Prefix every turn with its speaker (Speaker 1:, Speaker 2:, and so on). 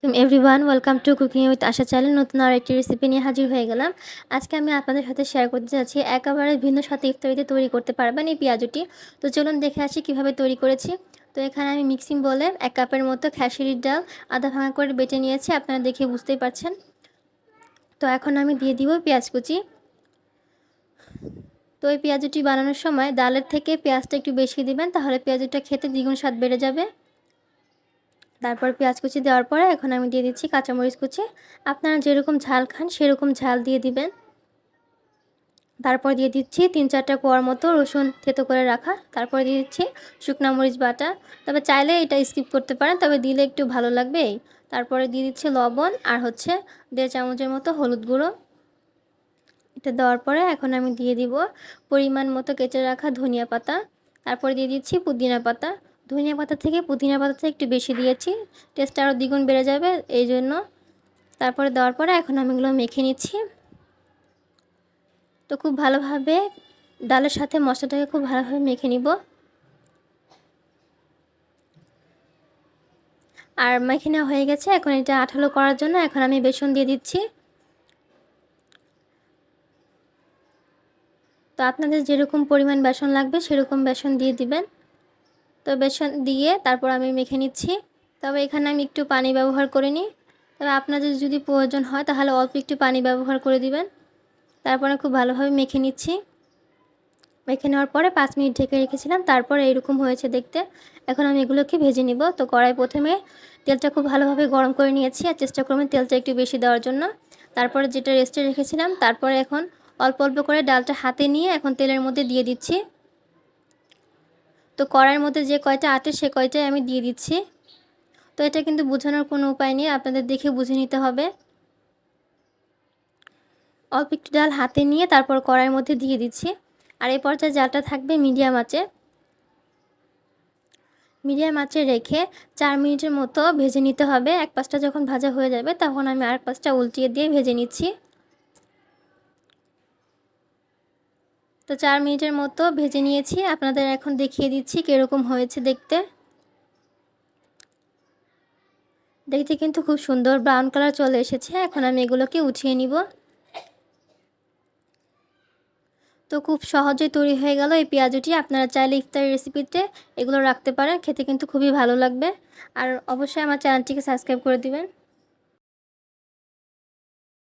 Speaker 1: Everyone welcome to cooking with Asha channel. নতুন আর একটি recipe নিয়ে হাজির হয়ে গেলাম। আজকে আমি আপনাদের সাথে শেয়ার করতে যাচ্ছি একেবারে ভিন্ন সাথে ইফতারিতে তৈরি করতে পারবেন এই পেঁয়াজুটি। তো চলুন দেখে আসি কিভাবে তৈরি করেছি। তো এখানে আমি মিক্সিং বলে 1 কাপের মতো খেসারির ডাল আধা ভাঙা করে বেটে নিয়েছি, আপনারা দেখে বুঝতেই পারছেন। তো এখন আমি দিয়ে দিব পেঁয়াজ কুচি। তো এই পেঁয়াজুটি বানানোর সময় ডালের থেকে পেঁয়াজটা একটু বেশি দিবেন, তাহলে পেঁয়াজুটা খেতে দ্বিগুণ স্বাদ বেড়ে যাবে। তারপর পেঁয়াজ কুচি দেওয়ার পরে এখন আমি দিয়ে দিচ্ছি কাঁচামরিচ কুচি। আপনারা যেরকম ঝাল খান সেরকম ঝাল দিয়ে দিবেন। তারপর দিয়ে দিচ্ছি 3-4টা কোয়ার মতো রসুন থেতো করে রাখা। তারপর দিয়ে দিচ্ছি শুকনা মরিচ বাটা, তবে চাইলে এটা স্কিপ করতে পারেন, তবে দিলে একটু ভালো লাগবে। তারপরে দিয়ে দিচ্ছি লবণ আর 1.5 চামচের মতো হলুদ গুঁড়ো। এটা দেওয়ার পরে এখন আমি দিয়ে দিব পরিমাণ মতো কেটে রাখা ধনিয়া পাতা। তারপরে দিয়ে দিচ্ছি পুদিনা পাতা। ধনিয়া পাতা থেকে পুদিনা পাতাটা একটু বেশি দিয়েছি, টেস্টটা আরও দ্বিগুণ বেড়ে যাবে এই জন্য। তারপরে দেওয়ার পরে এখন আমি এগুলো মেখে নিচ্ছি। তো খুব ভালোভাবে ডালের সাথে মশলাটাকে খুব ভালোভাবে মেখে নিব। আর মেখে নেওয়া হয়ে গেছে। এখন এটা আঠালো করার জন্য এখন আমি বেসন দিয়ে দিচ্ছি। তো আপনাদের যেরকম পরিমাণ বেসন লাগবে সেরকম বেসন দিয়ে দিবেন। তো বেসন দিয়ে তারপর আমি মেখে নিচ্ছি। তবে এখানে আমি একটু পানি ব্যবহার করে নিই, তবে আপনাদের যদি প্রয়োজন হয় তাহলে অল্প একটু পানি ব্যবহার করে দিবেন। তারপরে খুব ভালোভাবে মেখে নিচ্ছি। মেখে নেওয়ার পরে 5 মিনিট ঢেকে রেখেছিলাম, তারপর এইরকম হয়েছে দেখতে। এখন আমি এগুলোকে ভেজে নিব। তো কড়াই প্রথমে তেলটা খুব ভালোভাবে গরম করে নিয়েছি, আর চেষ্টা করবেন তেলটা একটু বেশি দেওয়ার জন্য। তারপরে যেটা রেস্টে রেখেছিলাম, তারপরে এখন অল্প অল্প করে ডালটা হাতে নিয়ে এখন তেলের মধ্যে দিয়ে দিচ্ছি। তো কড়াইয়ের মধ্যে যে কয়টা আটে সে কয়টাই আমি দিয়ে দিচ্ছি। তো এটা কিন্তু বোঝানোর কোনো উপায় নেই, আপনাদের দেখে বুঝে নিতে হবে। অল্প একটু ডাল হাতে নিয়ে তারপর কড়াইয়ের মধ্যে দিয়ে দিচ্ছি। আর এই পর্যায়ে জালটা থাকবে মিডিয়াম আঁচে রেখে 4 মিনিটের মতো ভেজে নিতে হবে। এক পাশটা যখন ভাজা হয়ে যাবে তখন আমি আরেক পাশটা উল্টিয়ে দিয়ে ভেজে নিচ্ছি। তো 4 মিনিটের মতো ভেজে নিয়েছি, আপনাদের এখন দেখিয়ে দিচ্ছি কীরকম হয়েছে দেখতে। দেখতে কিন্তু খুব সুন্দর ব্রাউন কালার চলে এসেছে। এখন আমি এগুলোকে উঠিয়ে নিব। তো খুব সহজেই তৈরি হয়ে গেল এই পেঁয়াজুটি। আপনারা চাইলে ইফতারি রেসিপিতে এগুলো রাখতে পারেন, খেতে কিন্তু খুবই ভালো লাগবে। আর অবশ্যই আমার চ্যানেলটিকে সাবস্ক্রাইব করে দিবেন।